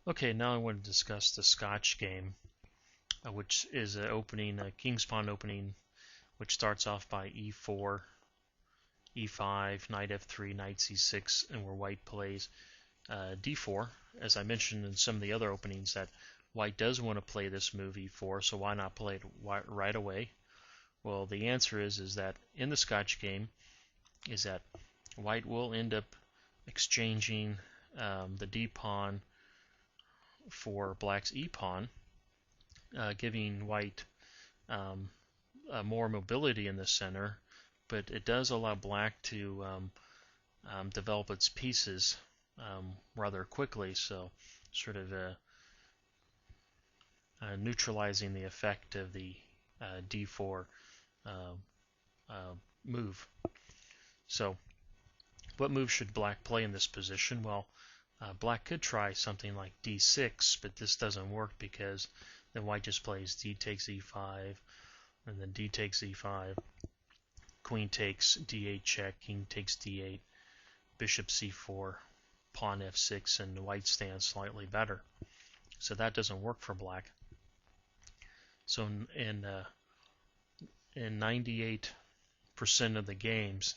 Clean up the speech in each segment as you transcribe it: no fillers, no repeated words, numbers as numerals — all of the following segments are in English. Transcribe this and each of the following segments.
Okay, now I want to discuss the Scotch game, which is a King's Pawn opening, which starts off by e4, e5, knight f3, knight c6, and where white plays d4. As I mentioned in some of the other openings, that white does want to play this move e4, so why not play it right away? Well, the answer is that in the Scotch game, is that white will end up exchanging the d pawn for black's e pawn, giving white more mobility in the center, but it does allow black to develop its pieces rather quickly, so sort of neutralizing the effect of the d4 move. So what move should black play in this position? Well, black could try something like d6, but this doesn't work because then white just plays d takes e5, and then d takes e5, queen takes d8 check, king takes d8, bishop c4, pawn f6, and white stands slightly better. So that doesn't work for black. So in 98% of the games,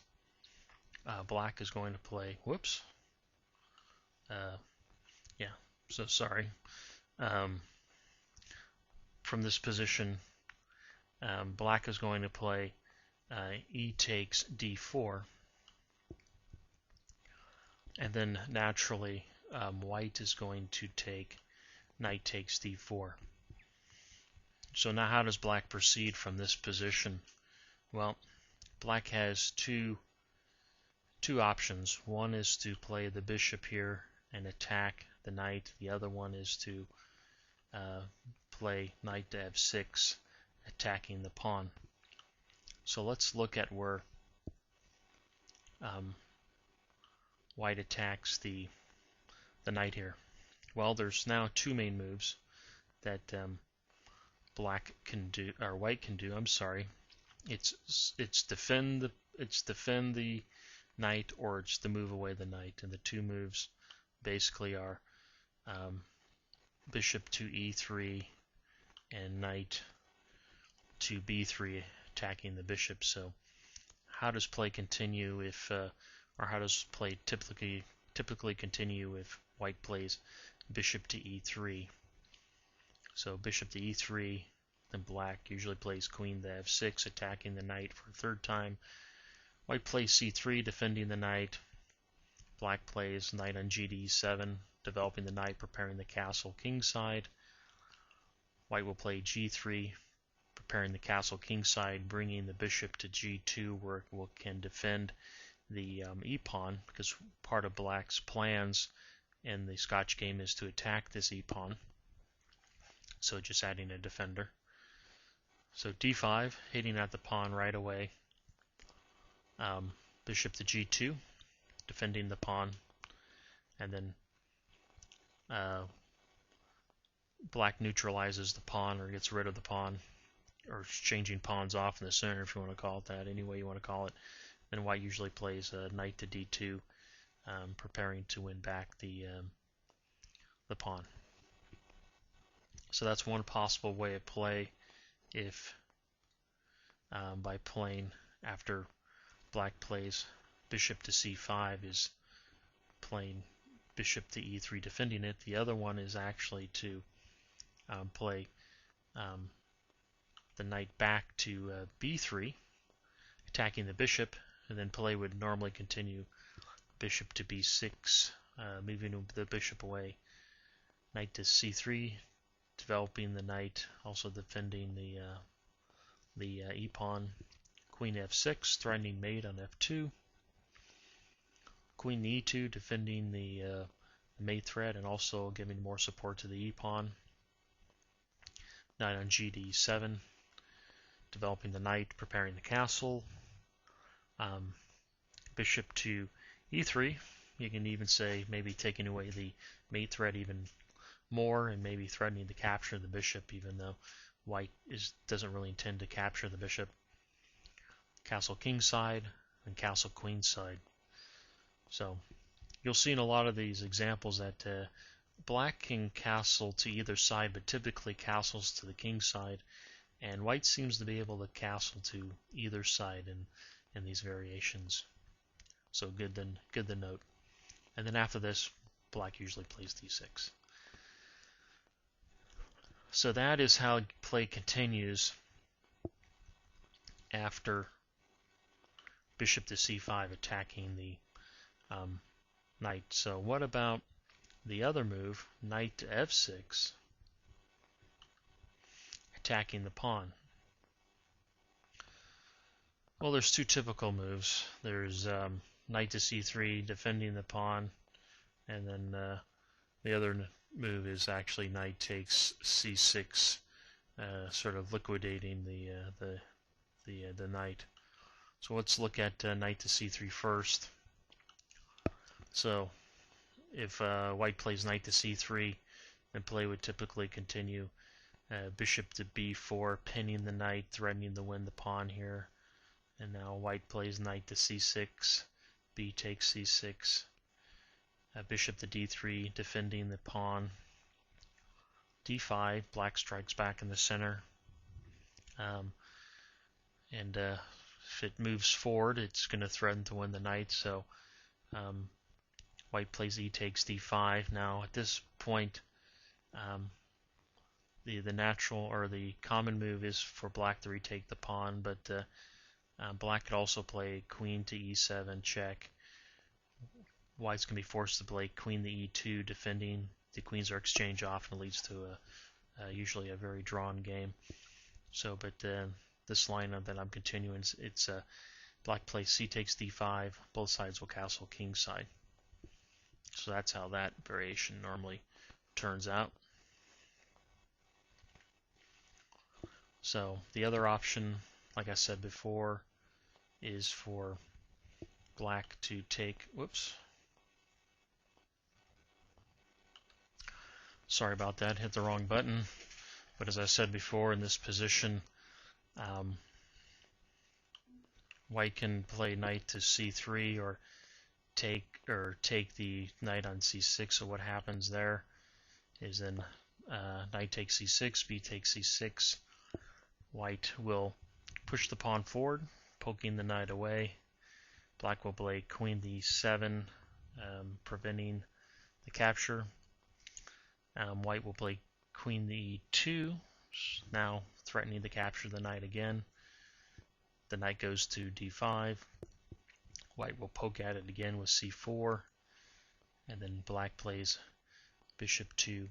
black is going to play, yeah, so sorry. From this position, black is going to play e takes d4, and then naturally white is going to take knight takes d4. So now how does black proceed from this position? Well, black has two options. One is to play the bishop here and attack the knight. The other one is to play knight to f6, attacking the pawn. So let's look at where white attacks the knight here. Well, there's now two main moves that black can do, or white can do. I'm sorry. It's defend the knight, or it's to move away the knight. And the two moves basically are bishop to e3 and knight to b3, attacking the bishop. So how does play continue if, or how does play typically continue if white plays bishop to e3? So bishop to e3, then black usually plays queen to f6, attacking the knight for a third time. White plays c3, defending the knight. Black plays knight on g to e7, developing the knight, preparing the castle kingside. White will play g3, preparing the castle kingside, bringing the bishop to g2, where it can defend the e-pawn, because part of black's plans in the Scotch game is to attack this e-pawn. So just adding a defender. So d5, hitting at the pawn right away. Bishop to g2, defending the pawn, and then black neutralizes the pawn, or gets rid of the pawn, or changing pawns off in the center, if you want to call it that, any way you want to call it. Then white usually plays knight to d2, preparing to win back the pawn. So that's one possible way of play if by playing after black plays bishop to c5 is playing bishop to e3, defending it. The other one is actually to play the knight back to b3, attacking the bishop, and then play would normally continue bishop to b6, moving the bishop away, knight to c3, developing the knight, also defending the e-pawn, queen f6, threatening mate on f2, queen e2, defending the mate threat and also giving more support to the e-pawn, knight on g to e7, developing the knight, preparing the castle, bishop to e3. You can even say maybe taking away the mate threat even more and maybe threatening to capture the bishop, even though white doesn't really intend to capture the bishop. Castle kingside and castle queenside. So you'll see in a lot of these examples that black can castle to either side, but typically castles to the king side, and white seems to be able to castle to either side in these variations. So good to note. And then after this, black usually plays d6. So that is how play continues after bishop to c5 attacking the knight. So what about the other move, knight to f6, attacking the pawn? Well, there's two typical moves. There's knight to c3, defending the pawn, and then the other move is actually knight takes c6, sort of liquidating the knight. So let's look at knight to c3 first. So if white plays knight to c3, then play would typically continue bishop to b4, pinning the knight, threatening to win the pawn here. And now white plays knight to c6, b takes c6, bishop to d3, defending the pawn. d5, black strikes back in the center. And if it moves forward, it's going to threaten to win the knight. So white plays e takes d5. Now at this point, the natural or the common move is for black to retake the pawn, but black could also play queen to e7 check. White's going to be forced to play queen to e2, defending. The queens are exchanged off, and it leads to usually a very drawn game. So, but this line that I'm continuing, it's black plays c takes d5. Both sides will castle king side. So that's how that variation normally turns out. So the other option, like I said before, is for black to take, whoops, sorry about that, hit the wrong button. But as I said before, in this position, white can play knight to c3 or take the knight on c6. So what happens there is then knight takes c6, b takes c6. White will push the pawn forward, poking the knight away. Black will play queen to e7, preventing the capture. White will play queen to e2, now threatening to capture the knight again. The knight goes to d5. White will poke at it again with c4, and then black plays bishop to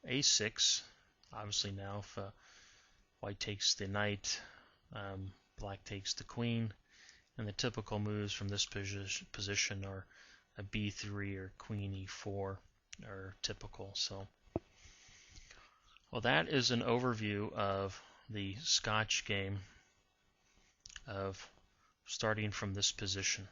a6. Obviously now if white takes the knight, black takes the queen, and the typical moves from this position are a b3 or queen e4 are typical. So, well, that is an overview of the Scotch game of starting from this position.